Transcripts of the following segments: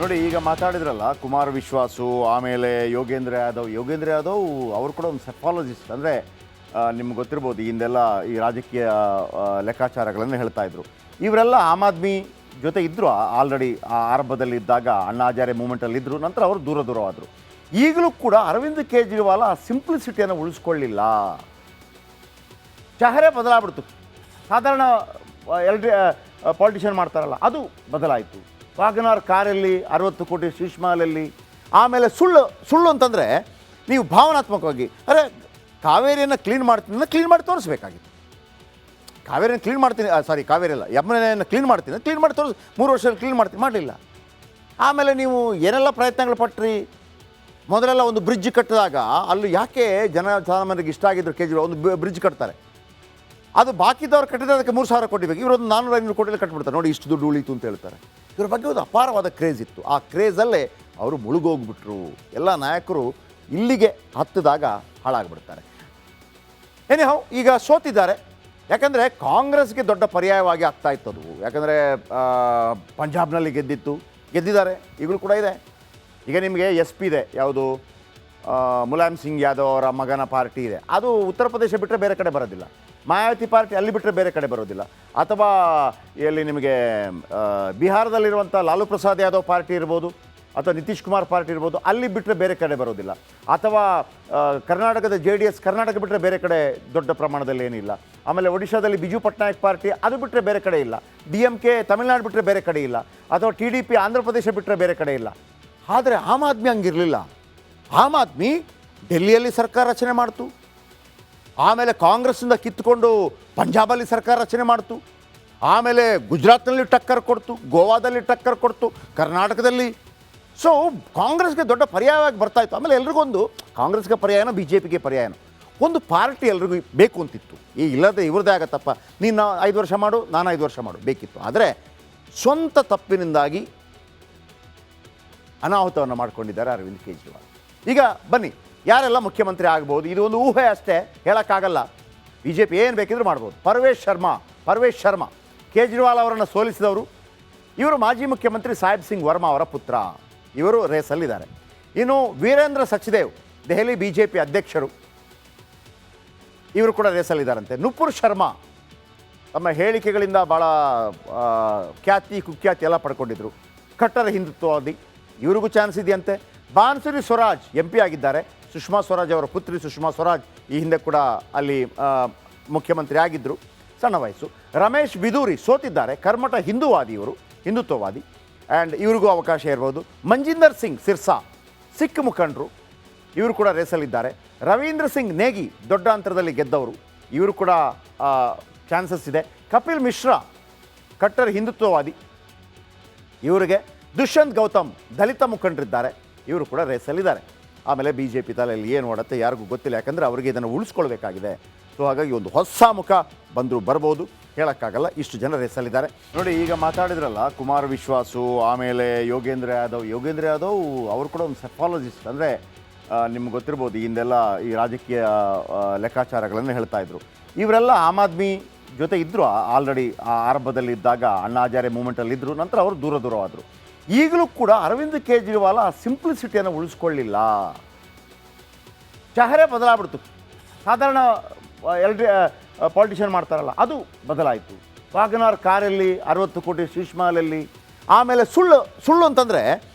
ನೋಡಿ ಈಗ ಮಾತಾಡಿದ್ರಲ್ಲ ಕುಮಾರ್ ವಿಶ್ವಾಸು ಆಮೇಲೆ ಯೋಗೇಂದ್ರ ಯಾದವ್ ಅವರು ಕೂಡ ಒಂದು ಸೆಫಾಲಜಿಸ್ಟ್ ಅಂದರೆ ನಿಮ್ಗೆ ಗೊತ್ತಿರ್ಬೋದು ಹಿಂದೆಲ್ಲ ಈ ರಾಜಕೀಯ ಲೆಕ್ಕಾಚಾರಗಳನ್ನು ಹೇಳ್ತಾ ಇದ್ರು. ಇವರೆಲ್ಲ ಆಮ್ ಆದ್ಮಿ ಜೊತೆ ಇದ್ದರು ಆಲ್ರೆಡಿ ಆರಂಭದಲ್ಲಿ ಇದ್ದಾಗ ಅಣ್ಣಾ ಹಜಾರೆ ಮೂಮೆಂಟಲ್ಲಿ ಇದ್ದರು. ನಂತರ ಅವರು ದೂರವಾದರು. ಈಗಲೂ ಕೂಡ ಅರವಿಂದ್ ಕೇಜ್ರಿವಾಲ್ ಆ ಸಿಂಪ್ಲಿಸಿಟಿಯನ್ನು ಉಳಿಸ್ಕೊಳ್ಳಿಲ್ಲ. ಚಹರೆ ಬದಲಾಗ್ಬಿಡ್ತು. ಸಾಧಾರಣ ಎಲ್ರಿ ಪಾಲಿಟಿಷಿಯನ್ ಮಾಡ್ತಾರಲ್ಲ ಅದು ಬದಲಾಯಿತು. ವಾಗನಾರ್ ಕಾರಲ್ಲಿ 60 ಕೋಟಿ ಶೀಶ್ ಮಹಲಲ್ಲಿ. ಆಮೇಲೆ ಸುಳ್ಳು ಅಂತಂದರೆ ನೀವು ಭಾವನಾತ್ಮಕವಾಗಿ ಕಾವೇರಿಯನ್ನು ಕ್ಲೀನ್ ಮಾಡಿ ತೋರಿಸ್ಬೇಕಾಗಿತ್ತು. ಕಾವೇರಿಯನ್ನು ಕ್ಲೀನ್ ಮಾಡ್ತೀನಿ ಕಾವೇರಿ ಅಲ್ಲ ಯಮುನೆಯನ್ನು ಕ್ಲೀನ್ ಮಾಡಿ ತೋರಿಸಿ 3 ವರ್ಷದಲ್ಲಿ ಕ್ಲೀನ್ ಮಾಡಲಿಲ್ಲ. ಆಮೇಲೆ ನೀವು ಏನೆಲ್ಲ ಪ್ರಯತ್ನಗಳು ಪಟ್ರಿ. ಮೊದಲೆಲ್ಲ ಒಂದು ಬ್ರಿಡ್ಜ್ ಕಟ್ಟಿದಾಗ ಅಲ್ಲಿ ಯಾಕೆ ಜನಸಾಮಾನ್ಯರಿಗೆ ಇಷ್ಟ ಆಗಿದ್ರು ಕೇಜ್ರಿವಾಲ್ ಒಂದು ಬ್ರಿಡ್ಜ್ ಕಟ್ತಾರೆ, ಅದು ಬಾಕಿದವ್ರು ಕಟ್ಟಿದ್ದಕ್ಕೆ 3,000 ಕೋಟಿ ಬೇಕು, ಇವರೊಂದು 400-500 ಕೋಟಿಯಲ್ಲಿ ಕಟ್ಬಿಡ್ತಾರೆ. ನೋಡಿ ಇಷ್ಟು ದುಡ್ಡು ಉಳೀತು ಅಂತ ಹೇಳ್ತಾರೆ. ಇವ್ರ ಬಗ್ಗೆ ಒಂದು ಅಪಾರವಾದ ಕ್ರೇಜ್ ಇತ್ತು. ಆ ಕ್ರೇಜಲ್ಲೇ ಅವರು ಮುಳುಗೋಗ್ಬಿಟ್ರು. ಎಲ್ಲ ನಾಯಕರು ಇಲ್ಲಿಗೆ ಹತ್ತಿದಾಗ ಹಾಳಾಗ್ಬಿಡ್ತಾರೆ. ಎನಿಹೌ ಈಗ ಸೋತಿದ್ದಾರೆ. ಯಾಕಂದರೆ ಕಾಂಗ್ರೆಸ್ಗೆ ದೊಡ್ಡ ಪರ್ಯಾಯವಾಗಿ ಆಗ್ತಾ ಇತ್ತು ಅದು. ಯಾಕಂದರೆ ಪಂಜಾಬ್ನಲ್ಲಿ ಗೆದ್ದಿದ್ದಾರೆ, ಈಗಲೂ ಕೂಡ ಇದೆ. ಈಗ ನಿಮಗೆ SP ಇದೆ, ಯಾವುದು ಮುಲಾಯಂ ಸಿಂಗ್ ಯಾದವ್ ಅವರ ಮಗನ ಪಾರ್ಟಿ ಇದೆ. ಅದು ಉತ್ತರ ಪ್ರದೇಶ ಬಿಟ್ಟರೆ ಬೇರೆ ಕಡೆ ಬರೋದಿಲ್ಲ. ಮಾಯಾವತಿ ಪಾರ್ಟಿ ಅಲ್ಲಿ ಬಿಟ್ಟರೆ ಬೇರೆ ಕಡೆ ಬರೋದಿಲ್ಲ. ಅಥವಾ ಎಲ್ಲಿ ನಿಮಗೆ ಬಿಹಾರದಲ್ಲಿರುವಂಥ ಲಾಲು ಪ್ರಸಾದ್ ಯಾದವ್ ಪಾರ್ಟಿ ಇರ್ಬೋದು, ಅಥವಾ ನಿತೀಶ್ ಕುಮಾರ್ ಪಾರ್ಟಿ ಇರ್ಬೋದು, ಅಲ್ಲಿ ಬಿಟ್ಟರೆ ಬೇರೆ ಕಡೆ ಬರೋದಿಲ್ಲ. ಅಥವಾ ಕರ್ನಾಟಕದ JDS ಕರ್ನಾಟಕ ಬಿಟ್ಟರೆ ಬೇರೆ ಕಡೆ ದೊಡ್ಡ ಪ್ರಮಾಣದಲ್ಲಿ ಏನಿಲ್ಲ. ಆಮೇಲೆ ಒಡಿಶಾದಲ್ಲಿ ಬಿಜು ಪಟ್ನಾಯಕ್ ಪಾರ್ಟಿ ಅದು ಬಿಟ್ಟರೆ ಬೇರೆ ಕಡೆ ಇಲ್ಲ. DMK ತಮಿಳ್ನಾಡು ಬಿಟ್ಟರೆ ಬೇರೆ ಕಡೆ ಇಲ್ಲ. ಅಥವಾ TDP ಆಂಧ್ರ ಪ್ರದೇಶ ಬಿಟ್ಟರೆ ಬೇರೆ ಕಡೆ ಇಲ್ಲ. ಆದರೆ ಆಮ್ ಆದ್ಮಿ ಹಂಗಿರಲಿಲ್ಲ. ಆಮ್ ಆದ್ಮಿ ಡೆಲ್ಲಿಯಲ್ಲಿ ಸರ್ಕಾರ ರಚನೆ ಮಾಡ್ತು, ಆಮೇಲೆ ಕಾಂಗ್ರೆಸ್ಸಿಂದ ಕಿತ್ತುಕೊಂಡು ಪಂಜಾಬಲ್ಲಿ ಸರ್ಕಾರ ರಚನೆ ಮಾಡ್ತು, ಆಮೇಲೆ ಗುಜರಾತ್ನಲ್ಲಿ ಟಕ್ಕರ್ ಕೊಡ್ತು, ಗೋವಾದಲ್ಲಿ ಟಕ್ಕರ್ ಕೊಡ್ತು, ಕರ್ನಾಟಕದಲ್ಲಿ. ಸೊ ಕಾಂಗ್ರೆಸ್ಗೆ ದೊಡ್ಡ ಪರ್ಯಾಯವಾಗಿ ಬರ್ತಾಯಿತ್ತು. ಆಮೇಲೆ ಎಲ್ರಿಗೊಂದು ಕಾಂಗ್ರೆಸ್ಗೆ ಪರ್ಯಾಯನೋ BJPಗೆ ಪರ್ಯಾಯನೋ ಒಂದು ಪಾರ್ಟಿ ಎಲ್ರಿಗೂ ಬೇಕು ಅಂತಿತ್ತು. ಈಗ ಇಲ್ಲದೆ ಇವ್ರದ್ದೇ ಆಗತ್ತಪ್ಪ, ನೀನು 5 ವರ್ಷ ಮಾಡು, ನಾನು 5 ವರ್ಷ ಮಾಡು ಬೇಕಿತ್ತು. ಆದರೆ ಸ್ವಂತ ತಪ್ಪಿನಿಂದಾಗಿ ಅನಾಹುತವನ್ನು ಮಾಡ್ಕೊಂಡಿದ್ದಾರೆ ಅರವಿಂದ್ ಕೇಜ್ರಿವಾಲ್. ಈಗ ಬನ್ನಿ, ಯಾರೆಲ್ಲ ಮುಖ್ಯಮಂತ್ರಿ ಆಗ್ಬೋದು, ಇದು ಒಂದು ಊಹೆ ಅಷ್ಟೇ, ಹೇಳೋಕ್ಕಾಗಲ್ಲ. BJP ಏನು ಬೇಕಿದ್ರೂ ಮಾಡ್ಬೋದು. ಪರ್ವೇಶ್ ಶರ್ಮಾ ಕೇಜ್ರಿವಾಲ್ ಅವರನ್ನು ಸೋಲಿಸಿದವರು. ಇವರು ಮಾಜಿ ಮುಖ್ಯಮಂತ್ರಿ ಸಾಹೇಬ್ ಸಿಂಗ್ ವರ್ಮಾ ಅವರ ಪುತ್ರ. ಇವರು ರೇಸಲ್ಲಿದ್ದಾರೆ. ಇನ್ನು ವೀರೇಂದ್ರ ಸಚ್ದೇವ್ ದೆಹಲಿ BJP ಅಧ್ಯಕ್ಷರು, ಇವರು ಕೂಡ ರೇಸಲ್ಲಿದ್ದಾರಂತೆ. ನುಪುರ್ ಶರ್ಮಾ ತಮ್ಮ ಹೇಳಿಕೆಗಳಿಂದ ಭಾಳ ಕುಖ್ಯಾತಿ ಎಲ್ಲ ಪಡ್ಕೊಂಡಿದ್ರು. ಕಟ್ಟರ ಹಿಂದುತ್ವವಾದಿ, ಇವ್ರಿಗೂ ಚಾನ್ಸ್ ಇದೆಯಂತೆ. ಬಾನ್ಸುರಿ ಸ್ವರಾಜ್ MP ಆಗಿದ್ದಾರೆ. ಸುಷ್ಮಾ ಸ್ವರಾಜ್ ಅವರ ಪುತ್ರಿ ಸುಷ್ಮಾ ಸ್ವರಾಜ್ ಈ ಹಿಂದೆ ಕೂಡ ಅಲ್ಲಿ ಮುಖ್ಯಮಂತ್ರಿ ಆಗಿದ್ದರು, ಸಣ್ಣ ವಯಸ್ಸು. ರಮೇಶ್ ಬಿದೂರಿ ಸೋತಿದ್ದಾರೆ, ಕರ್ಮಠ ಹಿಂದುತ್ವವಾದಿ, ಆ್ಯಂಡ್ ಇವ್ರಿಗೂ ಅವಕಾಶ ಇರ್ಬೋದು. ಮಂಜಿಂದರ್ ಸಿಂಗ್ ಸಿರ್ಸಾ ಸಿಖ್ ಮುಖಂಡರು, ಇವರು ಕೂಡ ರೇಸಲ್ಲಿದ್ದಾರೆ. ರವೀಂದ್ರ ಸಿಂಗ್ ನೇಗಿ ದೊಡ್ಡ ಅಂತರದಲ್ಲಿ ಗೆದ್ದವರು, ಇವರು ಕೂಡ ಚಾನ್ಸಸ್ ಇದೆ. ಕಪಿಲ್ ಮಿಶ್ರಾ ಕಟ್ಟರ್ ಹಿಂದುತ್ವವಾದಿ, ಇವರಿಗೆ. ದುಷ್ಯಂತ್ ಗೌತಮ್ ದಲಿತ ಮುಖಂಡರಿದ್ದಾರೆ, ಇವರು ಕೂಡ ರೇಸಲ್ಲಿದ್ದಾರೆ. ಆಮೇಲೆ BJP ತಲೆಯಲ್ಲಿ ಏನು ಓಡುತ್ತೆ ಯಾರಿಗೂ ಗೊತ್ತಿಲ್ಲ, ಯಾಕಂದರೆ ಅವರಿಗೆ ಇದನ್ನು ಉಳಿಸ್ಕೊಳ್ಬೇಕಾಗಿದೆ. ಸೊ ಹಾಗಾಗಿ ಒಂದು ಹೊಸ ಮುಖ ಬರ್ಬೋದು, ಹೇಳೋಕ್ಕಾಗಲ್ಲ. ಇಷ್ಟು ಜನ ರೇಸಲ್ಲಿದ್ದಾರೆ. ನೋಡಿ ಈಗ ಮಾತಾಡಿದ್ರಲ್ಲ ಕುಮಾರ್ ವಿಶ್ವಾಸು ಆಮೇಲೆ ಯೋಗೇಂದ್ರ ಯಾದವ್ ಅವರು ಕೂಡ ಒಂದು ಸೆಫಾಲಜಿಸ್ಟ್. ಅಂದರೆ ನಿಮ್ಗೆ ಗೊತ್ತಿರ್ಬೋದು ಹಿಂದೆಲ್ಲ ಈ ರಾಜಕೀಯ ಲೆಕ್ಕಾಚಾರಗಳನ್ನು ಹೇಳ್ತಾ ಇದ್ರು. ಇವರೆಲ್ಲ ಆಮ್ ಆದ್ಮಿ ಜೊತೆ ಇದ್ದರು ಆಲ್ರೆಡಿ ಆರಂಭದಲ್ಲಿ ಇದ್ದಾಗ ಅಣ್ಣಾ ಹಜಾರೆ ಮೂಮೆಂಟಲ್ಲಿ ಇದ್ದರು. ನಂತರ ಅವರು ದೂರವಾದರು. ಈಗಲೂ ಕೂಡ ಅರವಿಂದ್ ಕೇಜ್ರಿವಾಲ್ ಆ ಸಿಂಪ್ಲಿಸಿಟಿಯನ್ನು ಉಳಿಸ್ಕೊಳ್ಳಿಲ್ಲ. ಚಹರೆ ಬದಲಾಗ್ಬಿಡ್ತು. ಸಾಧಾರಣ ಎಲ್ರಿ ಪಾಲಿಟಿಷಿಯನ್ ಮಾಡ್ತಾರಲ್ಲ ಅದು ಬದಲಾಯಿತು. ವಾಗನಾರ್ ಕಾರಲ್ಲಿ 60 ಕೋಟಿ ಶೀಶ್ ಮಹಲಲ್ಲಿ. ಆಮೇಲೆ ಸುಳ್ಳು ಅಂತಂದರೆ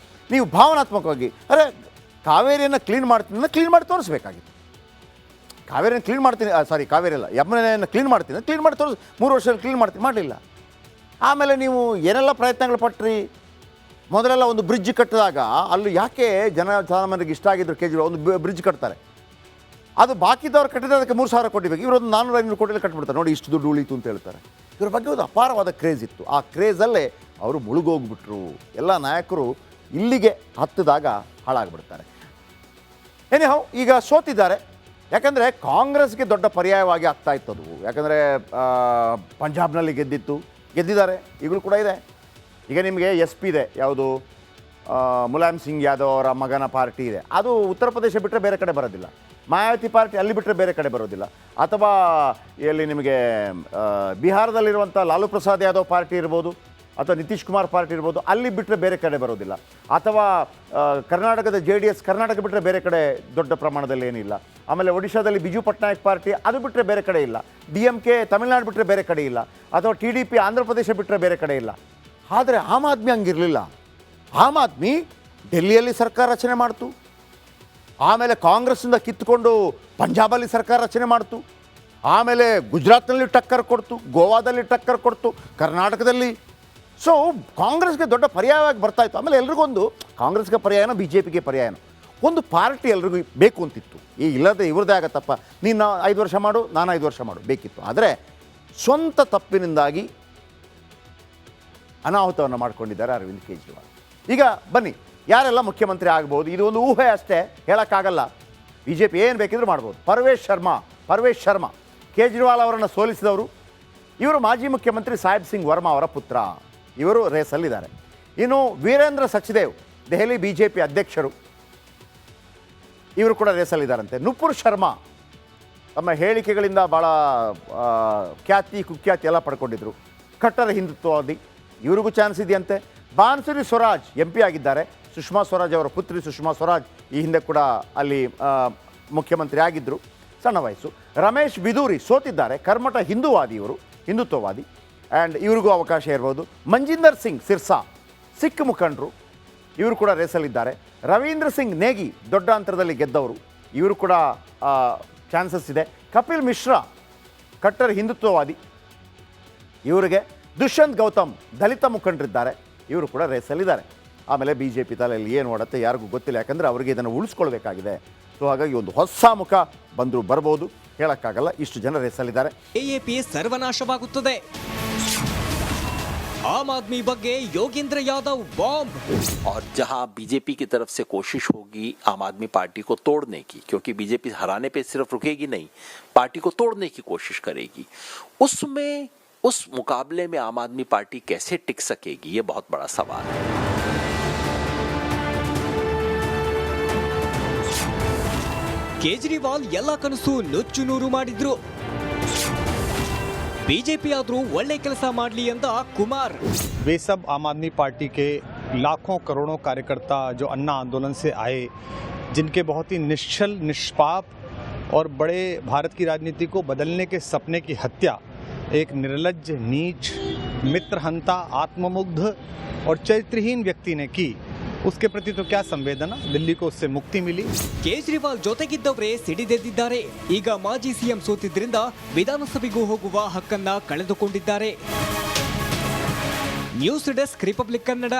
ನೀವು ಭಾವನಾತ್ಮಕವಾಗಿ ಕಾವೇರಿಯನ್ನು ಕ್ಲೀನ್ ಮಾಡಿ ತೋರಿಸ್ಬೇಕಾಗಿತ್ತು. ಕಾವೇರಿಯನ್ನು ಕ್ಲೀನ್ ಮಾಡ್ತೀನಿ ಕಾವೇರಿ ಅಲ್ಲ ಯಮುನೆಯನ್ನು ಕ್ಲೀನ್ ಮಾಡಿ ತೋರಿಸಿ 3 ವರ್ಷದಲ್ಲಿ ಕ್ಲೀನ್ ಮಾಡಲಿಲ್ಲ. ಆಮೇಲೆ ನೀವು ಏನೆಲ್ಲ ಪ್ರಯತ್ನಗಳು ಪಟ್ರಿ. ಮೊದಲೆಲ್ಲ ಒಂದು ಬ್ರಿಡ್ಜ್ ಕಟ್ಟಿದಾಗ ಅಲ್ಲಿ ಯಾಕೆ ಜನಸಾಮಾನ್ಯರಿಗೆ ಇಷ್ಟ ಆಗಿದ್ರು ಕೇಜ್ರಿವಾಲ್ ಒಂದು ಬ್ರಿಡ್ಜ್ ಕಟ್ತಾರೆ, ಅದು ಬಾಕಿದವ್ರು ಕಟ್ಟಿದ್ದಕ್ಕೆ 3,000 ಕೋಟಿ ಬೇಕು, ಇವರೊಂದು 400-500 ಕೋಟಿಯಲ್ಲಿ ಕಟ್ಬಿಡ್ತಾರೆ. ನೋಡಿ ಇಷ್ಟು ದುಡ್ಡು ಉಳೀತು ಅಂತ ಹೇಳ್ತಾರೆ. ಇವ್ರ ಬಗ್ಗೆ ಒಂದು ಅಪಾರವಾದ ಕ್ರೇಜ್ ಇತ್ತು. ಆ ಕ್ರೇಜಲ್ಲೇ ಅವರು ಮುಳುಗೋಗ್ಬಿಟ್ರು. ಎಲ್ಲ ನಾಯಕರು ಇಲ್ಲಿಗೆ ಹತ್ತಿದಾಗ ಹಾಳಾಗ್ಬಿಡ್ತಾರೆ. ಎನಿಹೌ ಈಗ ಸೋತಿದ್ದಾರೆ. ಯಾಕಂದರೆ ಕಾಂಗ್ರೆಸ್ಗೆ ದೊಡ್ಡ ಪರ್ಯಾಯವಾಗಿ ಆಗ್ತಾ ಇತ್ತು ಅದು. ಯಾಕಂದರೆ ಪಂಜಾಬ್ನಲ್ಲಿ ಗೆದ್ದಿದ್ದಾರೆ, ಈಗಲೂ ಕೂಡ ಇದೆ. ಈಗ ನಿಮಗೆ SP ಇದೆ, ಯಾವುದು ಮುಲಾಯಂ ಸಿಂಗ್ ಯಾದವ್ ಅವರ ಮಗನ ಪಾರ್ಟಿ ಇದೆ. ಅದು ಉತ್ತರ ಪ್ರದೇಶ ಬಿಟ್ಟರೆ ಬೇರೆ ಕಡೆ ಬರೋದಿಲ್ಲ. ಮಾಯಾವತಿ ಪಾರ್ಟಿ ಅಲ್ಲಿ ಬಿಟ್ಟರೆ ಬೇರೆ ಕಡೆ ಬರೋದಿಲ್ಲ. ಅಥವಾ ಎಲ್ಲಿ ನಿಮಗೆ ಬಿಹಾರದಲ್ಲಿರುವಂಥ ಲಾಲು ಪ್ರಸಾದ್ ಯಾದವ್ ಪಾರ್ಟಿ ಇರ್ಬೋದು, ಅಥವಾ ನಿತೀಶ್ ಕುಮಾರ್ ಪಾರ್ಟಿ ಇರ್ಬೋದು, ಅಲ್ಲಿ ಬಿಟ್ಟರೆ ಬೇರೆ ಕಡೆ ಬರೋದಿಲ್ಲ. ಅಥವಾ ಕರ್ನಾಟಕದ JDS ಕರ್ನಾಟಕ ಬಿಟ್ಟರೆ ಬೇರೆ ಕಡೆ ದೊಡ್ಡ ಪ್ರಮಾಣದಲ್ಲಿ ಏನಿಲ್ಲ. ಆಮೇಲೆ ಒಡಿಶಾದಲ್ಲಿ ಬಿಜು ಪಟ್ನಾಯಕ್ ಪಾರ್ಟಿ ಅದು ಬಿಟ್ಟರೆ ಬೇರೆ ಕಡೆ ಇಲ್ಲ. DMK ತಮಿಳ್ನಾಡು ಬಿಟ್ಟರೆ ಬೇರೆ ಕಡೆ ಇಲ್ಲ. ಅಥವಾ TDP ಆಂಧ್ರ ಪ್ರದೇಶ ಬಿಟ್ಟರೆ ಬೇರೆ ಕಡೆ ಇಲ್ಲ. ಆದರೆ ಆಮ್ ಆದ್ಮಿ ಹಂಗಿರಲಿಲ್ಲ. ಆಮ್ ಆದ್ಮಿ ಡೆಲ್ಲಿಯಲ್ಲಿ ಸರ್ಕಾರ ರಚನೆ ಮಾಡ್ತು, ಆಮೇಲೆ ಕಾಂಗ್ರೆಸ್ಸಿಂದ ಕಿತ್ತುಕೊಂಡು ಪಂಜಾಬಲ್ಲಿ ಸರ್ಕಾರ ರಚನೆ ಮಾಡ್ತು, ಆಮೇಲೆ ಗುಜರಾತ್ನಲ್ಲಿ ಟಕ್ಕರ್ ಕೊಡ್ತು, ಗೋವಾದಲ್ಲಿ ಟಕ್ಕರ್ ಕೊಡ್ತು, ಕರ್ನಾಟಕದಲ್ಲಿ. ಸೊ ಕಾಂಗ್ರೆಸ್ಗೆ ದೊಡ್ಡ ಪರ್ಯಾಯವಾಗಿ ಬರ್ತಾಯಿತ್ತು. ಆಮೇಲೆ ಎಲ್ರಿಗೊಂದು ಕಾಂಗ್ರೆಸ್ಗೆ ಪರ್ಯಾಯನೋ BJPಗೆ ಪರ್ಯಾಯನೋ ಒಂದು ಪಾರ್ಟಿ ಎಲ್ರಿಗೂ ಬೇಕು ಅಂತಿತ್ತು. ಈ ಇಲ್ಲದೆ ಇವ್ರದ್ದೇ ಆಗತ್ತಪ್ಪ, ನೀನು 5 ವರ್ಷ ಮಾಡು, ನಾನು 5 ವರ್ಷ ಮಾಡು ಬೇಕಿತ್ತು. ಆದರೆ ಸ್ವಂತ ತಪ್ಪಿನಿಂದಾಗಿ ಅನಾಹುತವನ್ನು ಮಾಡ್ಕೊಂಡಿದ್ದಾರೆ ಅರವಿಂದ್ ಕೇಜ್ರಿವಾಲ್. ಈಗ ಬನ್ನಿ, ಯಾರೆಲ್ಲ ಮುಖ್ಯಮಂತ್ರಿ ಆಗ್ಬೋದು, ಇದು ಒಂದು ಊಹೆ ಅಷ್ಟೇ, ಹೇಳೋಕ್ಕಾಗಲ್ಲ. BJP ಏನು ಬೇಕಿದ್ರೂ ಮಾಡ್ಬೋದು. ಪರ್ವೇಶ್ ಶರ್ಮಾ ಕೇಜ್ರಿವಾಲ್ ಅವರನ್ನು ಸೋಲಿಸಿದವರು. ಇವರು ಮಾಜಿ ಮುಖ್ಯಮಂತ್ರಿ ಸಾಹೇಬ್ ಸಿಂಗ್ ವರ್ಮಾ ಅವರ ಪುತ್ರ. ಇವರು ರೇಸಲ್ಲಿದ್ದಾರೆ. ಇನ್ನು ವೀರೇಂದ್ರ ಸಚ್ದೇವ್ ದೆಹಲಿ BJP ಅಧ್ಯಕ್ಷರು, ಇವರು ಕೂಡ ರೇಸಲ್ಲಿದ್ದಾರಂತೆ. ನುಪುರ್ ಶರ್ಮಾ ತಮ್ಮ ಹೇಳಿಕೆಗಳಿಂದ ಭಾಳ ಕುಖ್ಯಾತಿ ಎಲ್ಲ ಪಡ್ಕೊಂಡಿದ್ರು, ಕಟ್ಟರ್ ಹಿಂದುತ್ವವಾದಿ, ಇವ್ರಿಗೂ ಚಾನ್ಸ್ ಇದೆಯಂತೆ. ಬಾನ್ಸುರಿ ಸ್ವರಾಜ್ MP ಆಗಿದ್ದಾರೆ. ಸುಷ್ಮಾ ಸ್ವರಾಜ್ ಅವರ ಪುತ್ರಿ ಸುಷ್ಮಾ ಸ್ವರಾಜ್ ಈ ಹಿಂದೆ ಕೂಡ ಅಲ್ಲಿ ಮುಖ್ಯಮಂತ್ರಿ ಆಗಿದ್ದರು, ಸಣ್ಣ ವಯಸ್ಸು. ರಮೇಶ್ ಬಿದೂರಿ ಸೋತಿದ್ದಾರೆ, ಕರ್ಮಠ ಹಿಂದುತ್ವವಾದಿ, ಆ್ಯಂಡ್ ಇವ್ರಿಗೂ ಅವಕಾಶ ಇರ್ಬೋದು. ಮಂಜಿಂದರ್ ಸಿಂಗ್ ಸಿರ್ಸಾ ಸಿಖ್ ಮುಖಂಡರು, ಇವರು ಕೂಡ ರೇಸಲ್ಲಿದ್ದಾರೆ. ರವೀಂದ್ರ ಸಿಂಗ್ ನೇಗಿ ದೊಡ್ಡ ಅಂತರದಲ್ಲಿ ಗೆದ್ದವರು, ಇವರು ಕೂಡ ಚಾನ್ಸಸ್ ಇದೆ. ಕಪಿಲ್ ಮಿಶ್ರಾ ಕಟ್ಟರ್ ಹಿಂದುತ್ವವಾದಿ, ಇವರಿಗೆ. ದುಷ್ಯಂತ್ ಗೌತಮ್ ದಲಿತ ಮುಖಂಡರಿದ್ದಾರೆ, ಇವರು ಕೂಡ ರೇಸಲ್ಲಿದ್ದಾರೆ. ಆಮೇಲೆ BJP ತಲೆಯಲ್ಲಿ ಏನು ಓಡುತ್ತೆ ಯಾರಿಗೂ ಗೊತ್ತಿಲ್ಲ, ಯಾಕಂದರೆ ಅವರಿಗೆ ಇದನ್ನು ಉಳಿಸ್ಕೊಳ್ಬೇಕಾಗಿದೆ. ಸೊ ಹಾಗಾಗಿ ಒಂದು ಹೊಸ ಮುಖ ಬಂದರೂ ಬರ್ಬೋದು, ಹೇಳೋಕ್ಕಾಗಲ್ಲ. ಇಷ್ಟು ಜನ ರೇಸಲ್ಲಿದ್ದಾರೆ. AAP ಸರ್ವನಾಶವಾಗುತ್ತದೆ. आम आदमी बग्गे योगेंद्र यादव बॉम्ब। और जहां बीजेपी की तरफ से कोशिश होगी आम आदमी पार्टी को तोड़ने की, क्योंकि बीजेपी हराने पे सिर्फ रुकेगी नहीं, पार्टी को तोड़ने की कोशिश करेगी, उसमें उस मुकाबले में आम आदमी पार्टी कैसे टिक सकेगी, ये बहुत बड़ा सवाल है। ಕೇಜ್ರಿವಾಲ್ ಎಲ್ಲ ಕನಸು ನುಚ್ಚು ನೂರು ಮಾಡಿದ್ರು, बीजेपी ಆದ್ರೂ ಒಳ್ಳೆ ಕೆಲಸ ಮಾಡಲಿ ಎಂದ ಕುಮಾರ್। वे सब आम आदमी पार्टी के लाखों करोड़ों कार्यकर्ता जो अन्ना आंदोलन से आए, जिनके बहुत ही निश्चल निष्पाप और बड़े भारत की राजनीति को बदलने के सपने की हत्या एक निर्लज्ज, नीच, मित्रहंता, आत्ममुग्ध और चरित्रहीन व्यक्ति ने की, उसके प्रति तो क्या संवेदना, दिल्ली को उससे मुक्ति मिली। ಕೇಜ್ರಿವಾಲ್ ಜೊತೆಗಿದ್ದವರೇ ಸಿಡಿದೆದ್ದಿದ್ದಾರೆ। ಈಗ ಮಾಜಿ ಸಿಎಂ ಸೋತಿದ್ರಿಂದ ವಿಧಾನಸಭೆಗೂ ಹೋಗುವ ಹಕ್ಕನ್ನ ಕಳೆದುಕೊಂಡಿದ್ದಾರೆ। News desk republic Kannada.